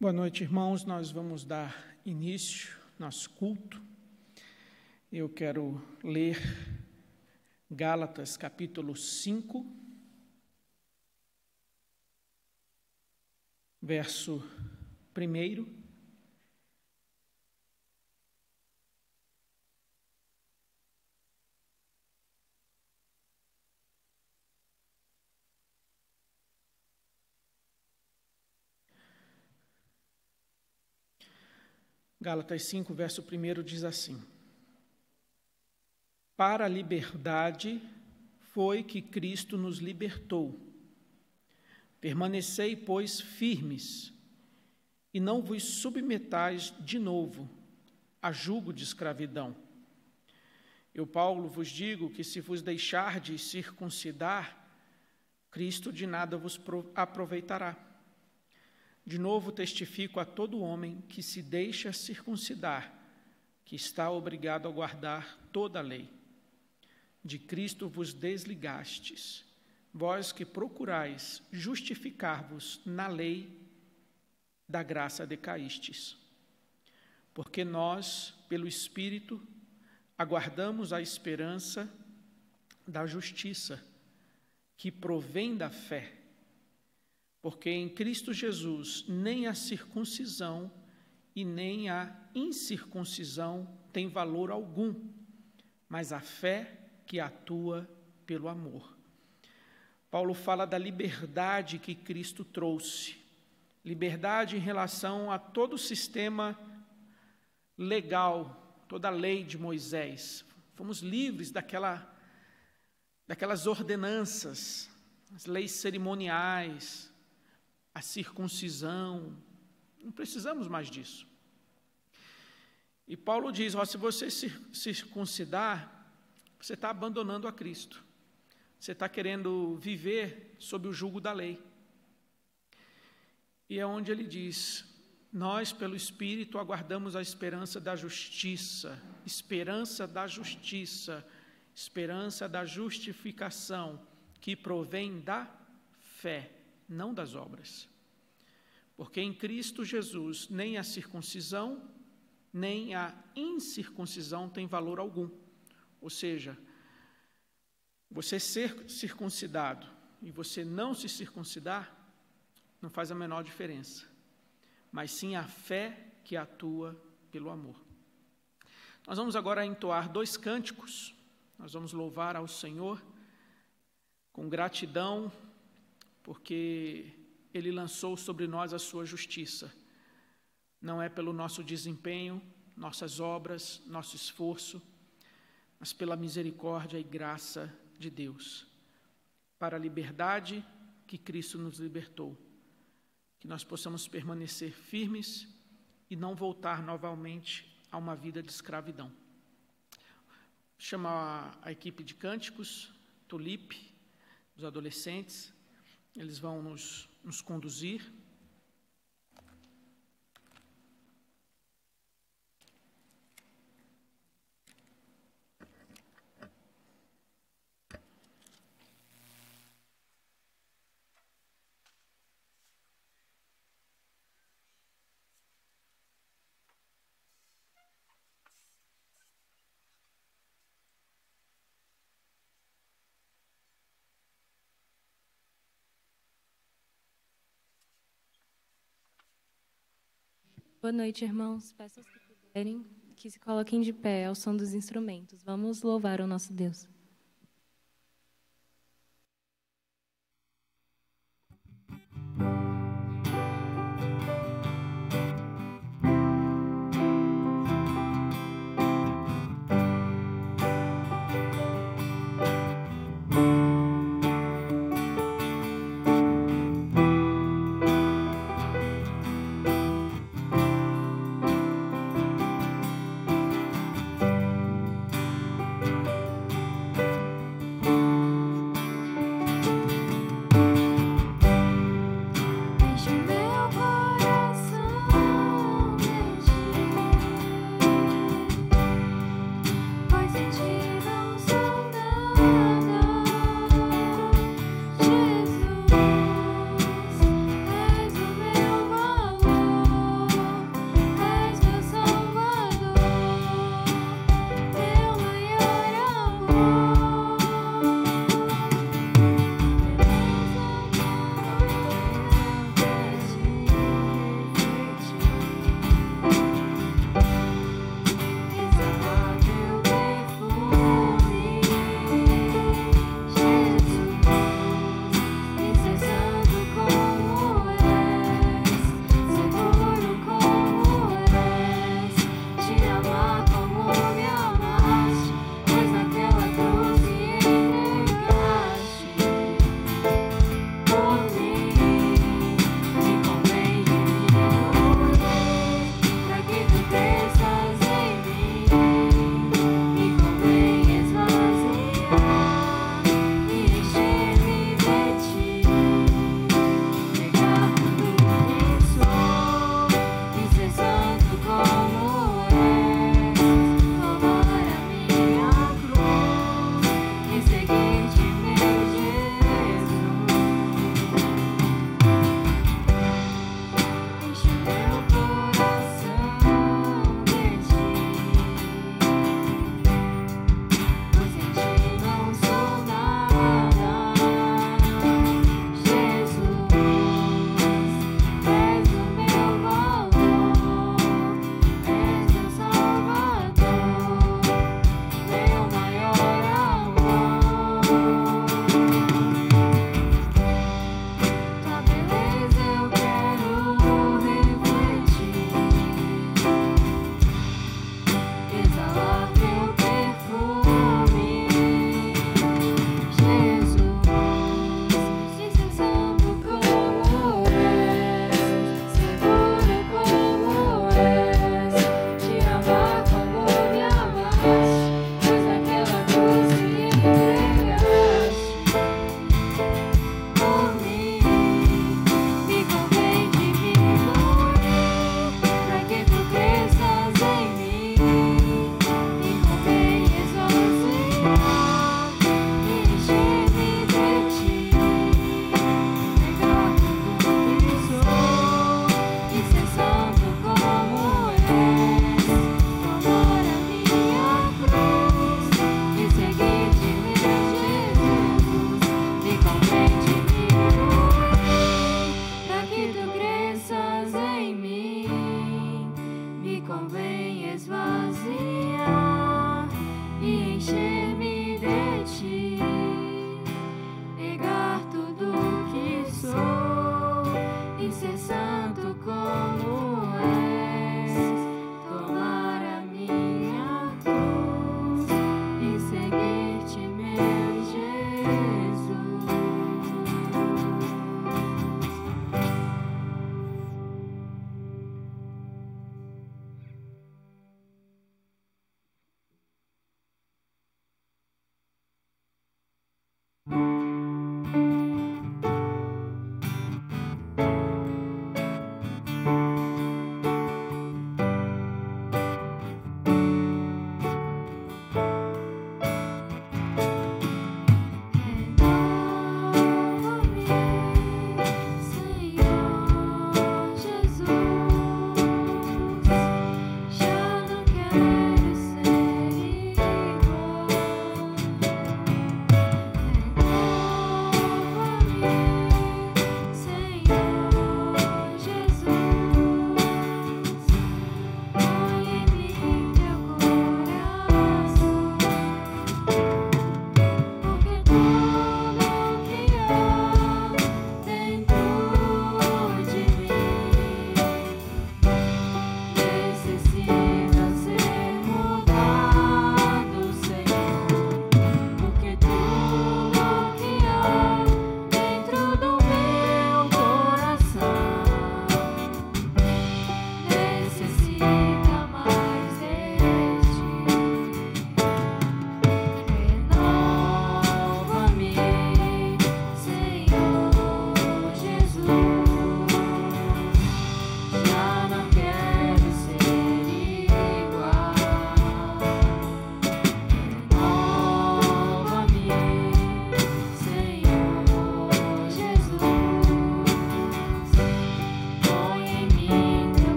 Boa noite, irmãos. Nós vamos dar início ao nosso culto. Eu quero ler Gálatas, capítulo 5, verso 1. Gálatas 5, verso 1 diz assim: Para a liberdade foi que Cristo nos libertou. Permanecei, pois, firmes, e não vos submetais de novo a jugo de escravidão. Eu, Paulo, vos digo que se vos deixardes circuncidar, Cristo de nada vos aproveitará. De novo testifico a todo homem que se deixa circuncidar, que está obrigado a guardar toda a lei. De Cristo vos desligastes, vós que procurais justificar-vos na lei, da graça decaístes. Porque nós, pelo Espírito, aguardamos a esperança da justiça, que provém da fé. Porque em Cristo Jesus nem a circuncisão e nem a incircuncisão tem valor algum, mas a fé que atua pelo amor. Paulo fala da liberdade que Cristo trouxe, liberdade em relação a todo o sistema legal, toda a lei de Moisés. Fomos livres daquelas ordenanças, as leis cerimoniais, a circuncisão, não precisamos mais disso. E Paulo diz, se você se circuncidar, você está abandonando a Cristo. Você está querendo viver sob o jugo da lei. E é onde ele diz, nós pelo Espírito aguardamos a esperança da justiça, esperança da justificação, que provém da fé, não das obras. Porque em Cristo Jesus nem a circuncisão, nem a incircuncisão tem valor algum. Ou seja, você ser circuncidado e você não se circuncidar, não faz a menor diferença. Mas sim a fé que atua pelo amor. Nós vamos agora entoar 2 cânticos. Nós vamos louvar ao Senhor com gratidão, porque Ele lançou sobre nós a sua justiça. Não é pelo nosso desempenho, nossas obras, nosso esforço, mas pela misericórdia e graça de Deus. Para a liberdade que Cristo nos libertou. Que nós possamos permanecer firmes e não voltar novamente a uma vida de escravidão. Chama a equipe de cânticos, Tulipe, os adolescentes. Eles vão nos conduzir. Boa noite, irmãos. Peço aos que puderem que se coloquem de pé ao som dos instrumentos. Vamos louvar o nosso Deus.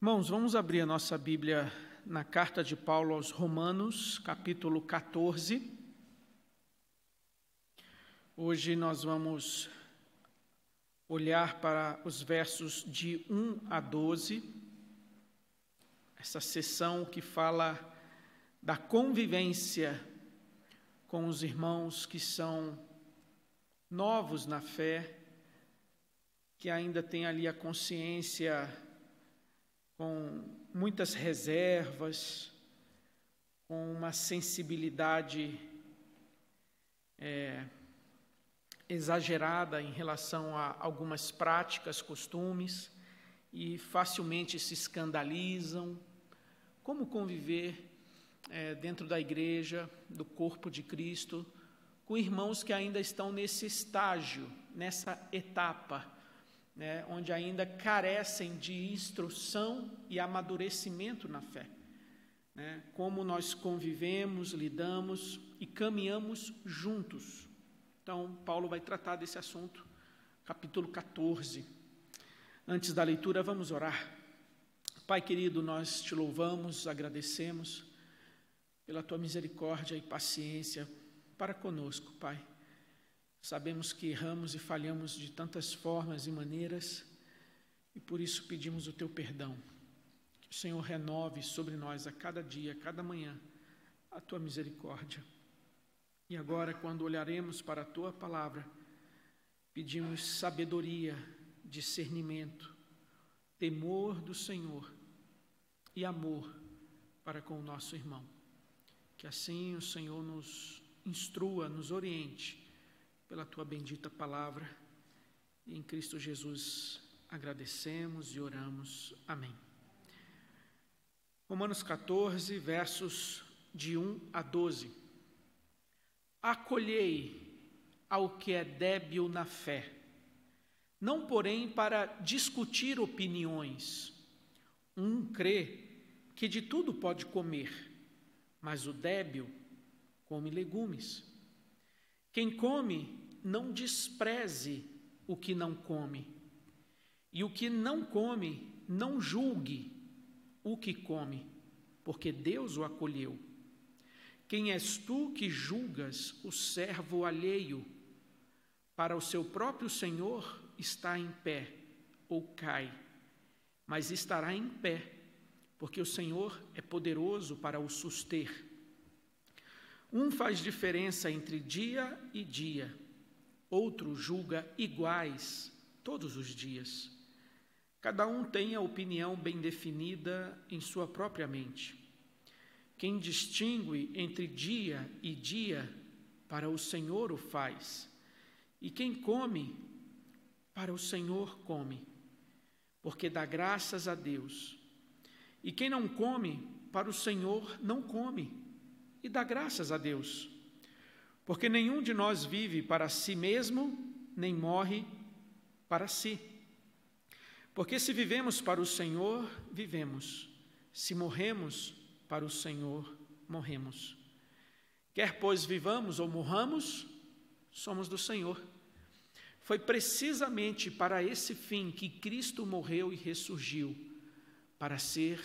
Irmãos, vamos abrir a nossa Bíblia na carta de Paulo aos Romanos, capítulo 14. Hoje nós vamos olhar para os versos de 1 a 12, essa sessão que fala da convivência com os irmãos que são novos na fé, que ainda têm ali a consciência com muitas reservas, com uma sensibilidade exagerada em relação a algumas práticas, costumes, e facilmente se escandalizam. Como conviver dentro da igreja, do corpo de Cristo, com irmãos que ainda estão nesse estágio, nessa etapa, onde ainda carecem de instrução e amadurecimento na fé. Como nós convivemos, lidamos e caminhamos juntos. Então, Paulo vai tratar desse assunto, capítulo 14. Antes da leitura, vamos orar. Pai querido, nós te louvamos, agradecemos pela tua misericórdia e paciência para conosco, Pai. Sabemos que erramos e falhamos de tantas formas e maneiras, e por isso pedimos o teu perdão. Que o Senhor renove sobre nós a cada dia, a cada manhã, a tua misericórdia. E agora, quando olharemos para a tua palavra, pedimos sabedoria, discernimento, temor do Senhor e amor para com o nosso irmão. Que assim o Senhor nos instrua, nos oriente pela tua bendita palavra, e em Cristo Jesus agradecemos e oramos. Amém. Romanos 14, versos de 1 a 12. Acolhei ao que é débil na fé, não porém para discutir opiniões. Um crê que de tudo pode comer, mas o débil come legumes. Quem come, não despreze o que não come, e o que não come, não julgue o que come, porque Deus o acolheu. Quem és tu que julgas o servo alheio? Para o seu próprio Senhor está em pé, ou cai, mas estará em pé, porque o Senhor é poderoso para o suster. Um faz diferença entre dia e dia, outro julga iguais todos os dias. Cada um tem a opinião bem definida em sua própria mente. Quem distingue entre dia e dia, para o Senhor o faz. E quem come, para o Senhor come, porque dá graças a Deus. E quem não come, para o Senhor não come, e dá graças a Deus. Porque nenhum de nós vive para si mesmo, nem morre para si. Porque se vivemos para o Senhor, vivemos. Se morremos para o Senhor, morremos. Quer pois vivamos ou morramos, somos do Senhor. Foi precisamente para esse fim que Cristo morreu e ressurgiu, para ser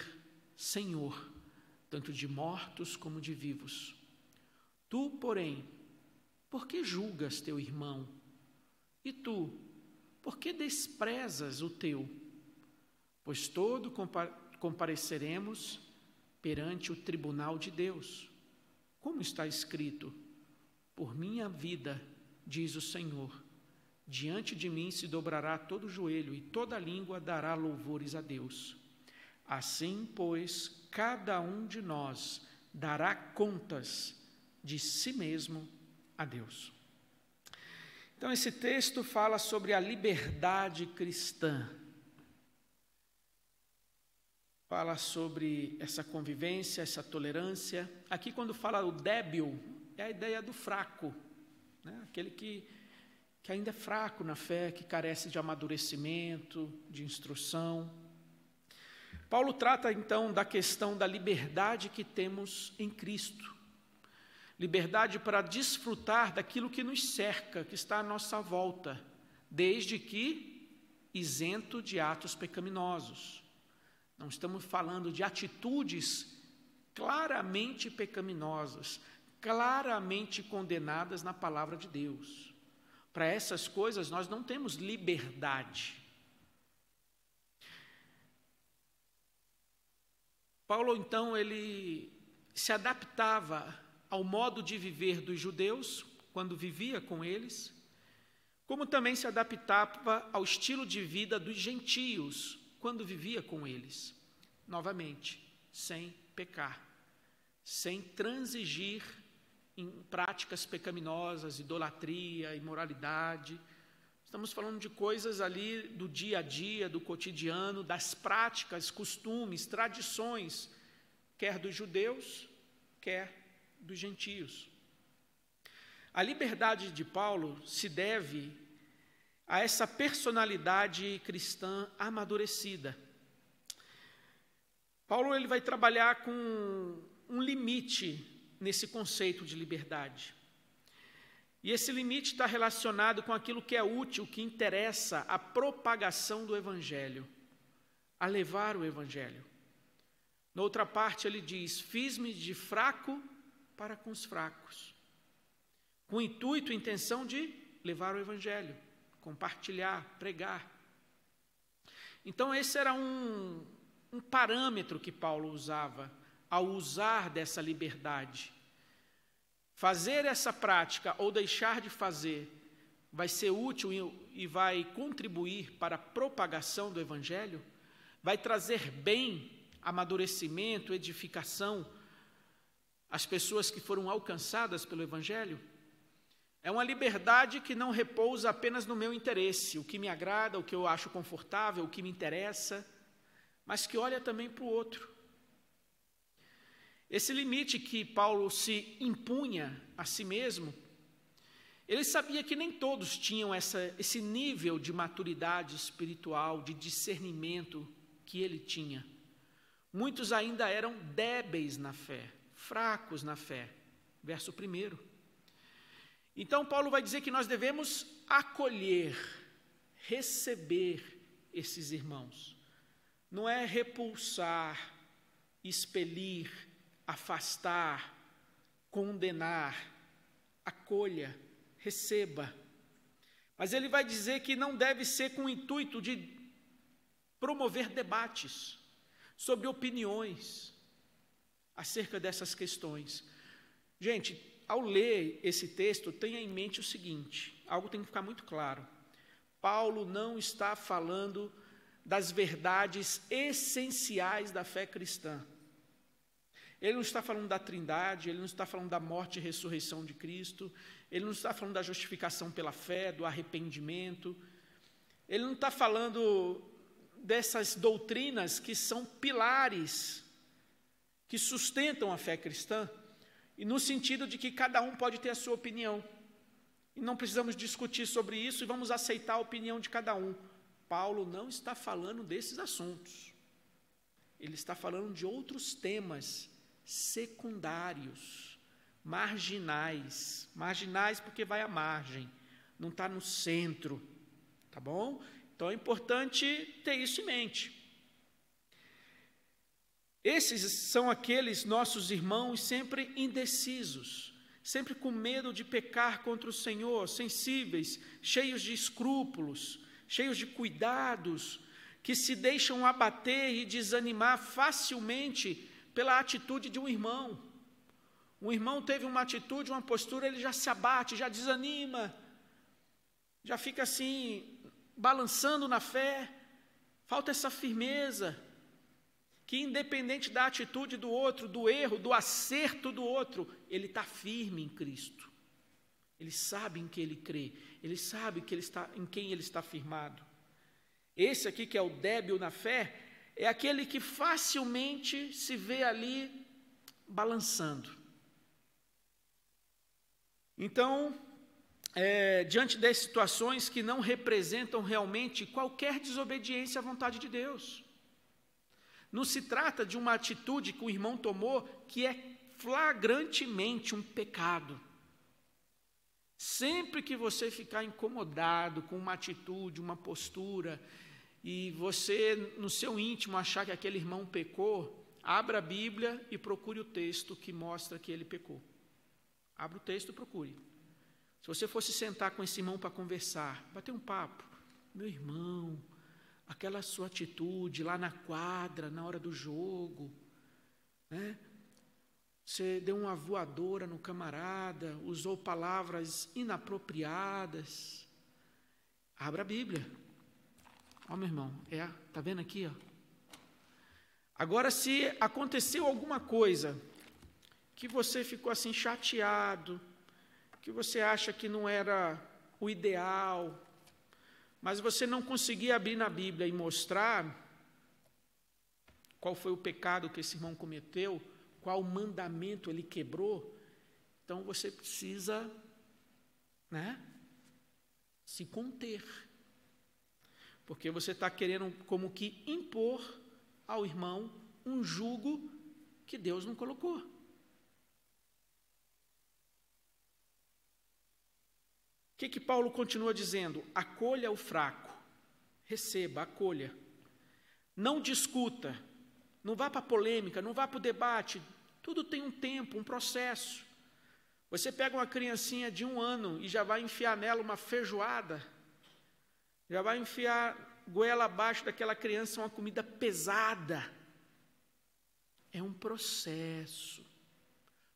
Senhor, tanto de mortos como de vivos. Tu, porém, por que julgas teu irmão? E tu, por que desprezas o teu? Pois todos compareceremos perante o tribunal de Deus. Como está escrito: por minha vida, diz o Senhor, diante de mim se dobrará todo joelho e toda língua dará louvores a Deus. Assim, pois, cada um de nós dará contas de si mesmo a Deus. Então, esse texto fala sobre a liberdade cristã. Fala sobre essa convivência, essa tolerância. Aqui, quando fala o débil, é a ideia do fraco, aquele que ainda é fraco na fé, que carece de amadurecimento, de instrução. Paulo trata, então, da questão da liberdade que temos em Cristo. Liberdade para desfrutar daquilo que nos cerca, que está à nossa volta, desde que isento de atos pecaminosos. Não estamos falando de atitudes claramente pecaminosas, claramente condenadas na palavra de Deus. Para essas coisas nós não temos liberdade. Paulo, então, ele se adaptava ao modo de viver dos judeus, quando vivia com eles, como também se adaptava ao estilo de vida dos gentios, quando vivia com eles. Novamente, sem pecar, sem transigir em práticas pecaminosas, idolatria, imoralidade. Estamos falando de coisas ali do dia a dia, do cotidiano, das práticas, costumes, tradições, quer dos judeus, quer dos gentios. A liberdade de Paulo se deve a essa personalidade cristã amadurecida. Paulo ele vai trabalhar com um limite nesse conceito de liberdade. E esse limite está relacionado com aquilo que é útil, que interessa à propagação do Evangelho, a levar o Evangelho. Na outra parte ele diz, fiz-me de fraco para com os fracos, com o intuito e intenção de levar o Evangelho, compartilhar, pregar. Então esse era um parâmetro que Paulo usava ao usar dessa liberdade. Fazer essa prática ou deixar de fazer vai ser útil e vai contribuir para a propagação do Evangelho? Vai trazer bem, amadurecimento, edificação às pessoas que foram alcançadas pelo Evangelho? É uma liberdade que não repousa apenas no meu interesse, o que me agrada, o que eu acho confortável, o que me interessa, mas que olha também para o outro. Esse limite que Paulo se impunha a si mesmo, ele sabia que nem todos tinham esse nível de maturidade espiritual, de discernimento que ele tinha. Muitos ainda eram débeis na fé, fracos na fé. Verso 1. Então, Paulo vai dizer que nós devemos acolher, receber esses irmãos. Não é repulsar, expelir, afastar, condenar. Acolha, receba. Mas ele vai dizer que não deve ser com o intuito de promover debates sobre opiniões acerca dessas questões. Gente, ao ler esse texto, tenha em mente o seguinte, algo tem que ficar muito claro. Paulo não está falando das verdades essenciais da fé cristã. Ele não está falando da Trindade, ele não está falando da morte e ressurreição de Cristo, ele não está falando da justificação pela fé, do arrependimento, ele não está falando dessas doutrinas que são pilares, que sustentam a fé cristã, e no sentido de que cada um pode ter a sua opinião, e não precisamos discutir sobre isso e vamos aceitar a opinião de cada um. Paulo não está falando desses assuntos, ele está falando de outros temas secundários, marginais porque vai à margem, não está no centro, tá bom? Então é importante ter isso em mente. Esses são aqueles nossos irmãos sempre indecisos, sempre com medo de pecar contra o Senhor, sensíveis, cheios de escrúpulos, cheios de cuidados, que se deixam abater e desanimar facilmente pela atitude de um irmão. Um irmão teve uma atitude, uma postura, ele já se abate, já desanima, já fica assim, balançando na fé, falta essa firmeza, que independente da atitude do outro, do erro, do acerto do outro, ele está firme em Cristo. Ele sabe em que ele crê, ele sabe que em quem ele está firmado. Esse aqui que é o débil na fé, é aquele que facilmente se vê ali balançando. Então, diante das situações que não representam realmente qualquer desobediência à vontade de Deus. Não se trata de uma atitude que o irmão tomou que é flagrantemente um pecado. Sempre que você ficar incomodado com uma atitude, uma postura, e você, no seu íntimo, achar que aquele irmão pecou, abra a Bíblia e procure o texto que mostra que ele pecou. Abra o texto e procure. Se você fosse sentar com esse irmão para conversar, bater um papo, meu irmão, aquela sua atitude lá na quadra, na hora do jogo, né? Você deu uma voadora no camarada, usou palavras inapropriadas. Abra a Bíblia. Ó, meu irmão, tá vendo aqui, ó? Agora, se aconteceu alguma coisa que você ficou assim chateado, que você acha que não era o ideal, mas você não conseguia abrir na Bíblia e mostrar qual foi o pecado que esse irmão cometeu, qual mandamento ele quebrou, então você precisa, né, se conter, porque você está querendo como que impor ao irmão um jugo que Deus não colocou. O que Paulo continua dizendo? Acolha o fraco, receba, acolha, não discuta, não vá para a polêmica, não vá para o debate, tudo tem um tempo, um processo. Você pega uma criancinha de 1 ano e já vai enfiar nela uma feijoada, já vai enfiar goela abaixo daquela criança uma comida pesada. É um processo,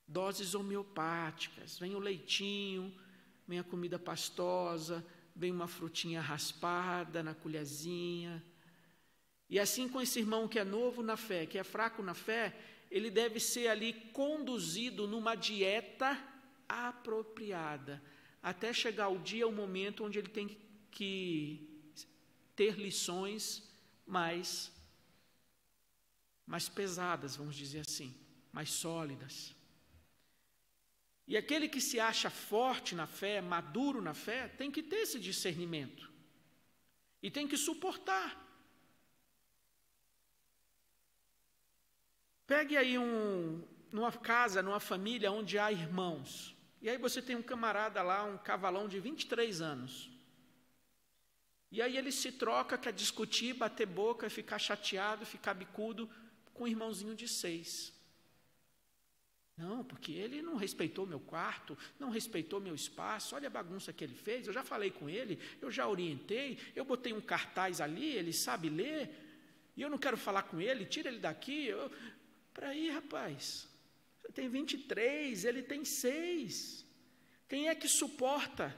doses homeopáticas, vem o leitinho, vem a comida pastosa, vem uma frutinha raspada na colherzinha. E assim com esse irmão que é novo na fé, que é fraco na fé, ele deve ser ali conduzido numa dieta apropriada, até chegar o dia, o momento onde ele tem que ter lições mais pesadas, vamos dizer assim, mais sólidas. E aquele que se acha forte na fé, maduro na fé, tem que ter esse discernimento e tem que suportar. Pegue aí numa casa, numa família onde há irmãos, e aí você tem um camarada lá, um cavalão de 23 anos, e aí ele se troca, quer discutir, bater boca, ficar chateado, ficar bicudo com um irmãozinho de 6. Não, porque ele não respeitou meu quarto, não respeitou meu espaço, olha a bagunça que ele fez, eu já falei com ele, eu já orientei, eu botei um cartaz ali, ele sabe ler, e eu não quero falar com ele, tira ele daqui. Para aí, rapaz, você tem 23, ele tem 6. Quem é que suporta?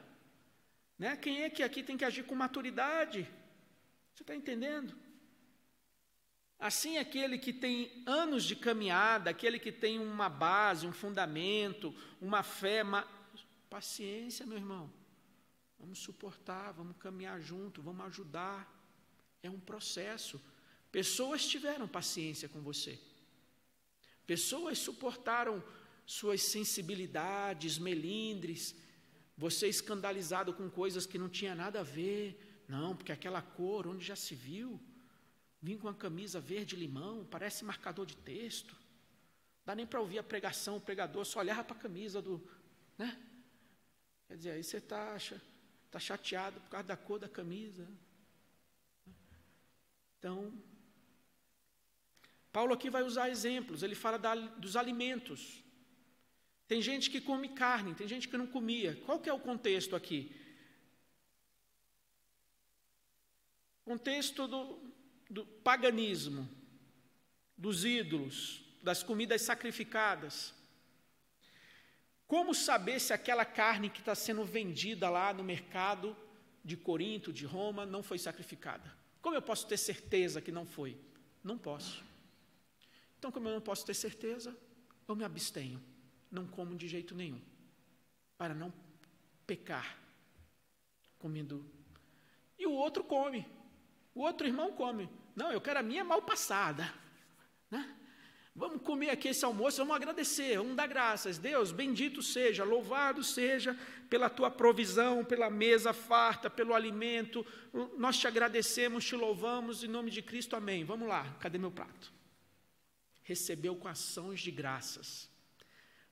Né? Quem é que aqui tem que agir com maturidade? Você está entendendo? Assim, aquele que tem anos de caminhada, aquele que tem uma base, um fundamento, uma fé, paciência, meu irmão. Vamos suportar, vamos caminhar junto, vamos ajudar. É um processo. Pessoas tiveram paciência com você. Pessoas suportaram suas sensibilidades, melindres, você escandalizado com coisas que não tinha nada a ver. Não, porque aquela cor, onde já se viu? Vim com uma camisa verde-limão, parece marcador de texto. Não dá nem para ouvir a pregação, o pregador só olhava para a camisa do... né? Quer dizer, aí você está chateado por causa da cor da camisa. Então, Paulo aqui vai usar exemplos, ele fala dos alimentos. Tem gente que come carne, tem gente que não comia. Qual que é o contexto aqui? Contexto do paganismo, dos ídolos, das comidas sacrificadas. Como saber se aquela carne que está sendo vendida lá no mercado de Corinto, de Roma, não foi sacrificada? Como eu posso ter certeza que não foi? Não posso. Então, como eu não posso ter certeza, eu me abstenho. Não como de jeito nenhum, para não pecar comendo. E o outro come, o outro irmão come. Não, eu quero a minha mal passada, né? Vamos comer aqui esse almoço, vamos agradecer, vamos dar graças. Deus, bendito seja, louvado seja pela tua provisão, pela mesa farta, pelo alimento. Nós te agradecemos, te louvamos, em nome de Cristo, amém. Vamos lá, cadê meu prato? Recebeu com ações de graças.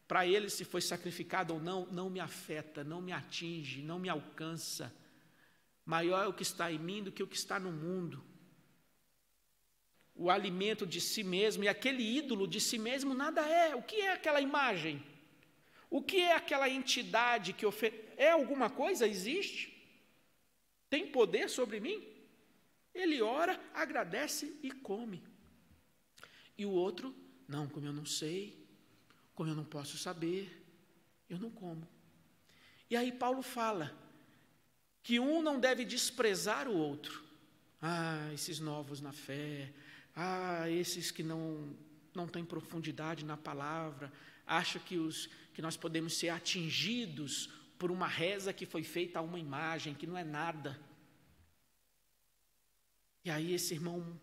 Para ele, se foi sacrificado ou não, não me afeta, não me atinge, não me alcança. Maior é o que está em mim do que o que está no mundo. o alimento de si mesmo, e aquele ídolo de si mesmo nada é. O que é aquela imagem? O que é aquela entidade que é alguma coisa? Existe? Tem poder sobre mim? Ele ora, agradece e come. E o outro, não, como eu não sei, como eu não posso saber, eu não como. E aí Paulo fala que um não deve desprezar o outro. Esses novos na fé, esses que não têm profundidade na palavra, acha que nós podemos ser atingidos por uma reza que foi feita a uma imagem, que não é nada. E aí esse irmão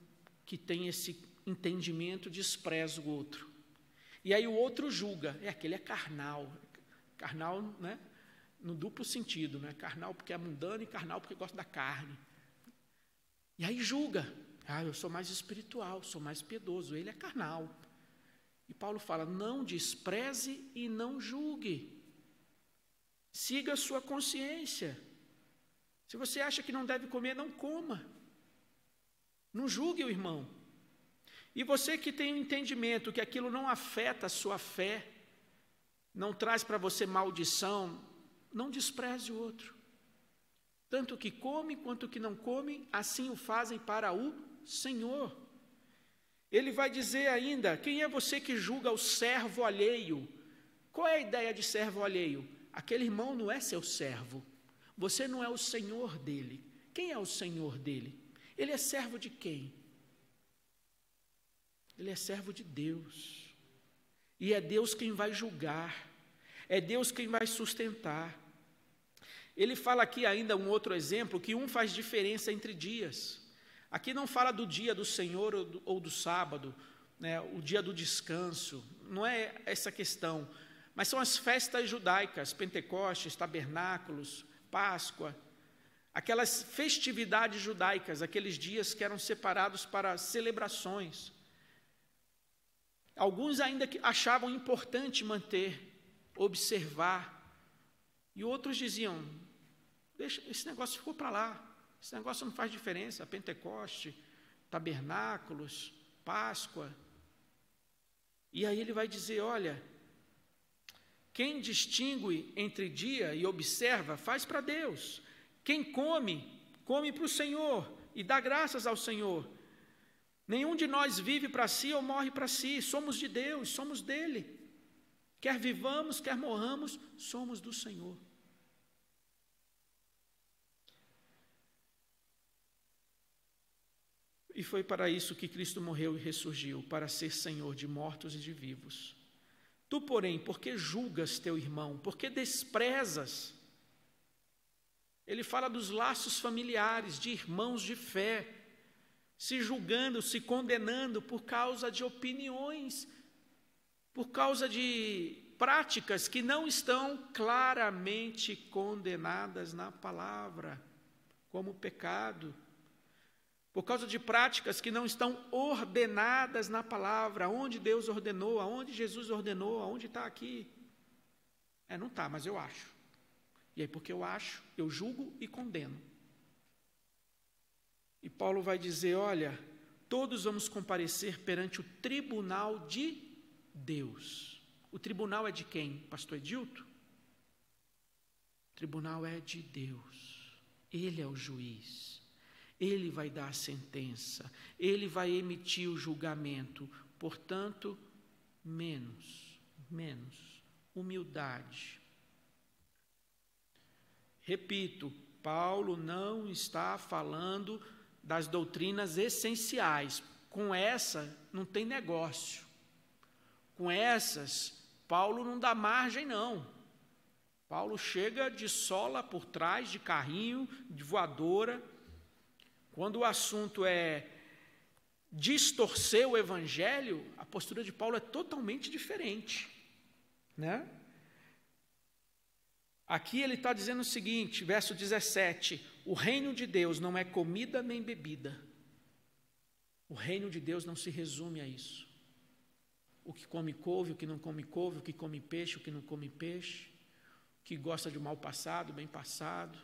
que tem esse entendimento despreza o outro. E aí o outro julga, aquele é carnal. Carnal, né? No duplo sentido, né? Carnal porque é mundano e carnal porque gosta da carne. E aí julga, eu sou mais espiritual, sou mais piedoso, ele é carnal. E Paulo fala, não despreze e não julgue. Siga a sua consciência. Se você acha que não deve comer, não coma. Não julgue o irmão. E você que tem o entendimento que aquilo não afeta a sua fé, não traz para você maldição, não despreze o outro. Tanto que come quanto que não come, assim o fazem para o Senhor. Ele vai dizer ainda, quem é você que julga o servo alheio? Qual é a ideia de servo alheio? Aquele irmão não é seu servo. Você não é o senhor dele. Quem é o senhor dele? Ele é servo de quem? Ele é servo de Deus. E é Deus quem vai julgar. É Deus quem vai sustentar. Ele fala aqui ainda um outro exemplo, que um faz diferença entre dias. Aqui não fala do dia do Senhor ou do sábado, né, o dia do descanso, não é essa questão, mas são as festas judaicas, Pentecostes, Tabernáculos, Páscoa, aquelas festividades judaicas, aqueles dias que eram separados para celebrações. Alguns ainda achavam importante manter, observar, e outros diziam, deixa, esse negócio ficou para lá, esse negócio não faz diferença, Pentecoste, Tabernáculos, Páscoa. E aí ele vai dizer, olha, quem distingue entre dia e observa, faz para Deus. Quem come, come para o Senhor e dá graças ao Senhor. Nenhum de nós vive para si ou morre para si, somos de Deus, somos dele. Quer vivamos, quer morramos, somos do Senhor. E foi para isso que Cristo morreu e ressurgiu, para ser Senhor de mortos e de vivos. Tu, porém, por que julgas teu irmão? Por que desprezas? Ele fala dos laços familiares, de irmãos de fé, se julgando, se condenando por causa de opiniões, por causa de práticas que não estão claramente condenadas na palavra, como pecado. Por causa de práticas que não estão ordenadas na palavra, onde Deus ordenou, aonde Jesus ordenou, aonde está aqui. Não está, mas eu acho. E aí, porque eu acho, eu julgo e condeno. E Paulo vai dizer, olha, todos vamos comparecer perante o tribunal de Deus. O tribunal é de quem, pastor Edilto? O tribunal é de Deus. Ele é o juiz. Ele vai dar a sentença, ele vai emitir o julgamento. Portanto, menos humildade. Repito, Paulo não está falando das doutrinas essenciais. Com essa, não tem negócio. Com essas, Paulo não dá margem, não. Paulo chega de sola por trás, de carrinho, de voadora. Quando o assunto é distorcer o evangelho, a postura de Paulo é totalmente diferente, né? Aqui ele está dizendo o seguinte, verso 17, o reino de Deus não é comida nem bebida. O reino de Deus não se resume a isso. O que come couve, o que não come couve, o que come peixe, o que não come peixe, o que gosta de mal passado, bem passado.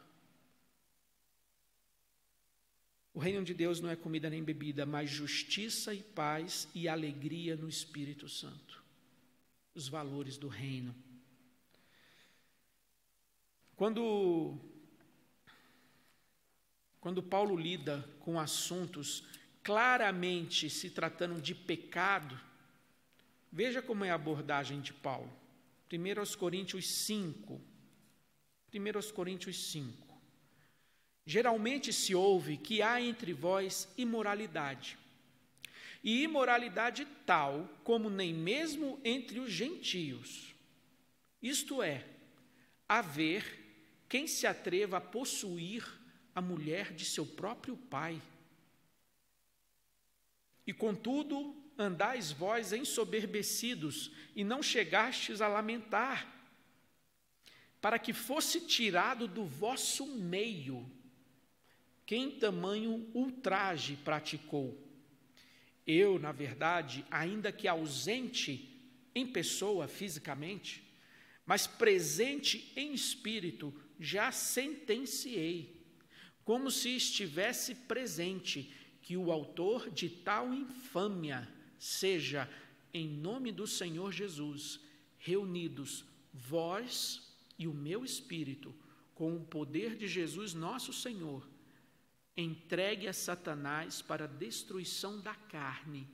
O reino de Deus não é comida nem bebida, mas justiça e paz e alegria no Espírito Santo. Os valores do reino. Quando Paulo lida com assuntos claramente se tratando de pecado, veja como é a abordagem de Paulo. 1 Coríntios 5. Geralmente se ouve que há entre vós imoralidade, e imoralidade tal como nem mesmo entre os gentios. Isto é, haver quem se atreva a possuir a mulher de seu próprio pai. E contudo, andais vós ensoberbecidos, e não chegastes a lamentar, para que fosse tirado do vosso meio quem tamanho ultraje praticou. Eu, na verdade, ainda que ausente em pessoa fisicamente, mas presente em espírito, já sentenciei, como se estivesse presente, que o autor de tal infâmia seja, em nome do Senhor Jesus, reunidos vós e o meu espírito, com o poder de Jesus nosso Senhor, entregue a Satanás para a destruição da carne,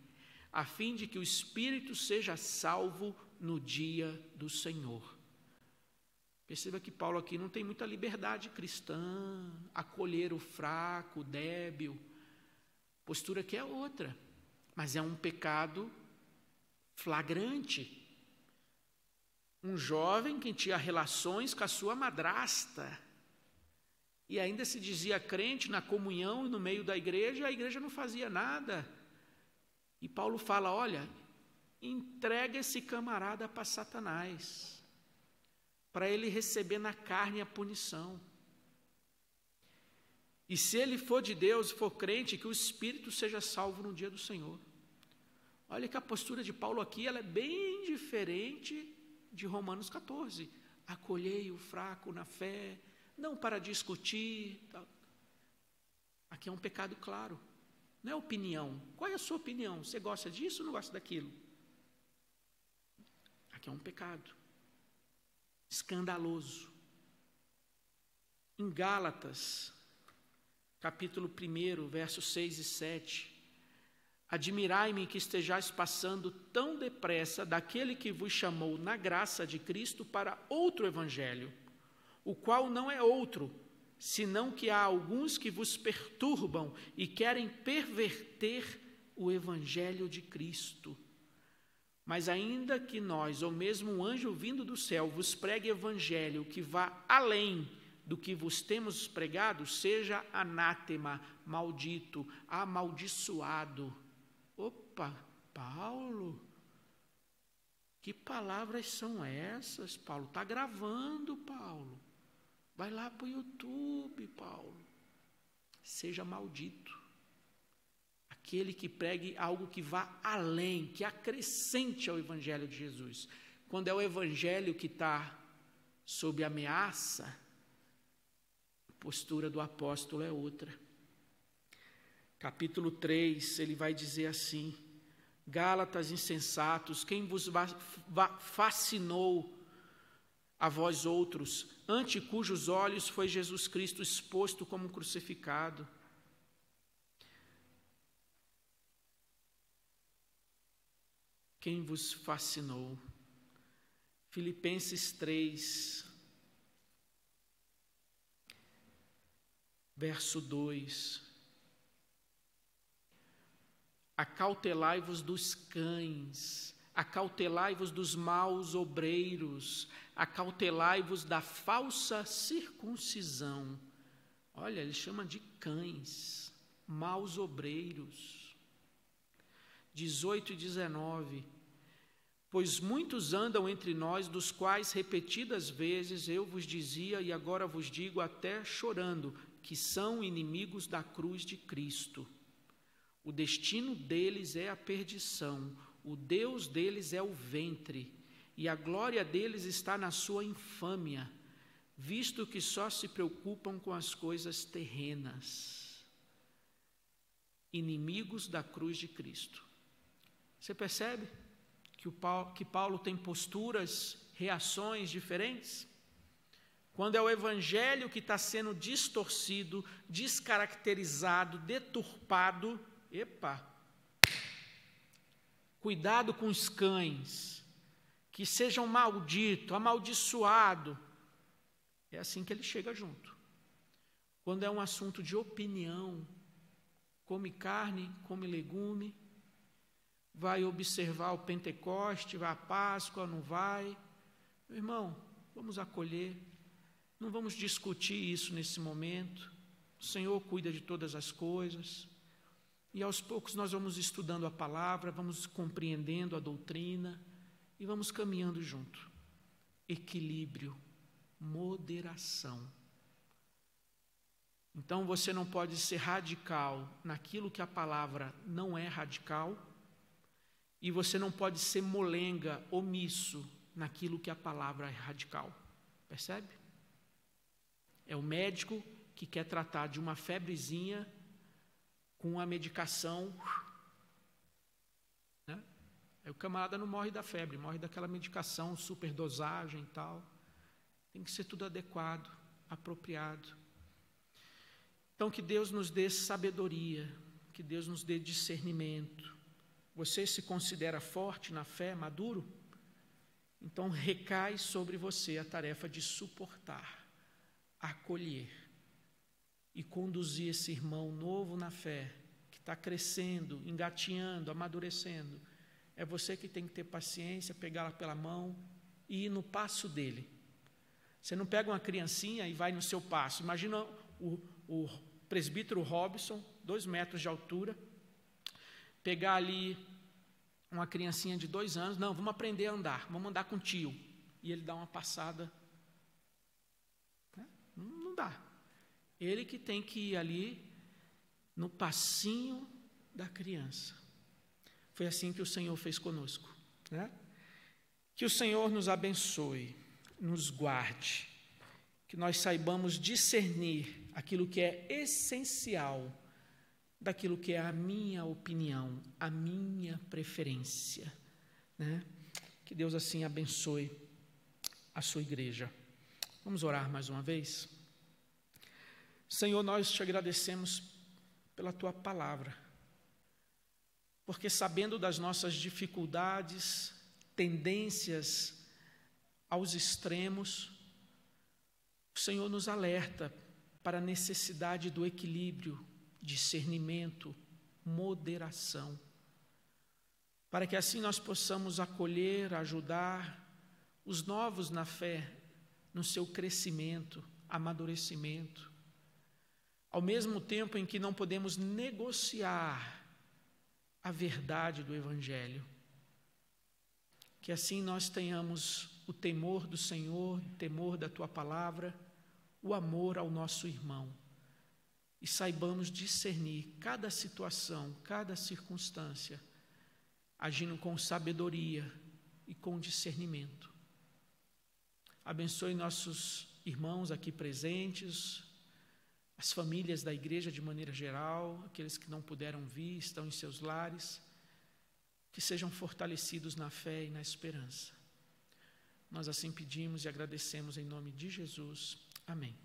a fim de que o espírito seja salvo no dia do Senhor. Perceba que Paulo aqui não tem muita liberdade cristã, acolher o fraco, o débil. Postura que é outra, mas é um pecado flagrante. Um jovem que tinha relações com a sua madrasta, e ainda se dizia crente na comunhão e no meio da igreja, a igreja não fazia nada. E Paulo fala, olha, entrega esse camarada para Satanás, para ele receber na carne a punição. E se ele for de Deus, for crente, que o espírito seja salvo no dia do Senhor. Olha que a postura de Paulo aqui, ela é bem diferente de Romanos 14. Acolhei o fraco na fé, não para discutir. Aqui é um pecado claro, não é opinião. Qual é a sua opinião? Você gosta disso ou não gosta daquilo? Aqui é um pecado escandaloso. Em Gálatas, capítulo 1, versos 6 e 7, admirai-me que estejais passando tão depressa daquele que vos chamou na graça de Cristo para outro evangelho, o qual não é outro, senão que há alguns que vos perturbam e querem perverter o evangelho de Cristo. Mas ainda que nós, ou mesmo um anjo vindo do céu, vos pregue evangelho que vá além do que vos temos pregado, seja anátema, maldito, amaldiçoado. Opa, Paulo, que palavras são essas, Paulo? Está gravando, Paulo. Vai lá para o YouTube, Paulo. Seja maldito. Aquele que pregue algo que vá além, que acrescente ao Evangelho de Jesus. Quando é o Evangelho que está sob ameaça, a postura do apóstolo é outra. Capítulo 3, ele vai dizer assim: Gálatas insensatos, quem vos fascinou a vós outros, ante cujos olhos foi Jesus Cristo exposto como crucificado? Quem vos fascinou? Filipenses 3, verso 2. Acautelai-vos dos cães, acautelai-vos dos maus obreiros, acautelai-vos da falsa circuncisão. Olha, ele chama de cães, maus obreiros. 18 e 19. Pois muitos andam entre nós, dos quais repetidas vezes eu vos dizia, e agora vos digo até chorando, que são inimigos da cruz de Cristo. O destino deles é a perdição, o Deus deles é o ventre, e a glória deles está na sua infâmia, visto que só se preocupam com as coisas terrenas. inimigos da cruz de Cristo. Você percebe que Paulo tem posturas, reações diferentes? Quando é o evangelho que está sendo distorcido, descaracterizado, deturpado, cuidado com os cães, que sejam malditos, amaldiçoados. É assim que ele chega junto. Quando é um assunto de opinião, come carne, come legume, vai observar o Pentecoste, vai à Páscoa, não vai. Meu irmão, vamos acolher, não vamos discutir isso nesse momento. O Senhor cuida de todas as coisas. E aos poucos nós vamos estudando a palavra, vamos compreendendo a doutrina e vamos caminhando junto. Equilíbrio, moderação. Então você não pode ser radical naquilo que a palavra não é radical, e você não pode ser molenga, omisso naquilo que a palavra é radical. Percebe? É o médico que quer tratar de uma febrezinha com a medicação, né? Aí o camarada não morre da febre, morre daquela medicação, superdosagem e tal. Tem que ser tudo adequado, apropriado. Então que Deus nos dê sabedoria, que Deus nos dê discernimento. Você se considera forte na fé, maduro? Então recai sobre você a tarefa de suportar, acolher e conduzir esse irmão novo na fé, que está crescendo, engatinhando, amadurecendo. É você que tem que ter paciência, pegá-la pela mão e ir no passo dele. Você não pega uma criancinha e vai no seu passo. Imagina o presbítero Robson, 2 metros de altura, pegar ali uma criancinha de 2 anos, não, vamos aprender a andar, vamos andar com o tio, e ele dá uma passada, né? Não dá. Ele que tem que ir ali no passinho da criança. Foi assim que o Senhor fez conosco, né? Que o Senhor nos abençoe, nos guarde, que nós saibamos discernir aquilo que é essencial daquilo que é a minha opinião, a minha preferência, né? Que Deus assim abençoe a sua igreja. Vamos orar mais uma vez? Senhor, nós te agradecemos pela tua palavra, porque sabendo das nossas dificuldades, tendências aos extremos, o Senhor nos alerta para a necessidade do equilíbrio, discernimento, moderação, para que assim nós possamos acolher, ajudar os novos na fé, no seu crescimento, amadurecimento, ao mesmo tempo em que não podemos negociar a verdade do Evangelho. Que assim nós tenhamos o temor do Senhor, o temor da tua palavra, o amor ao nosso irmão, e saibamos discernir cada situação, cada circunstância, agindo com sabedoria e com discernimento. Abençoe nossos irmãos aqui presentes, as famílias da igreja de maneira geral, aqueles que não puderam vir, estão em seus lares, que sejam fortalecidos na fé e na esperança. Nós assim pedimos e agradecemos em nome de Jesus. Amém.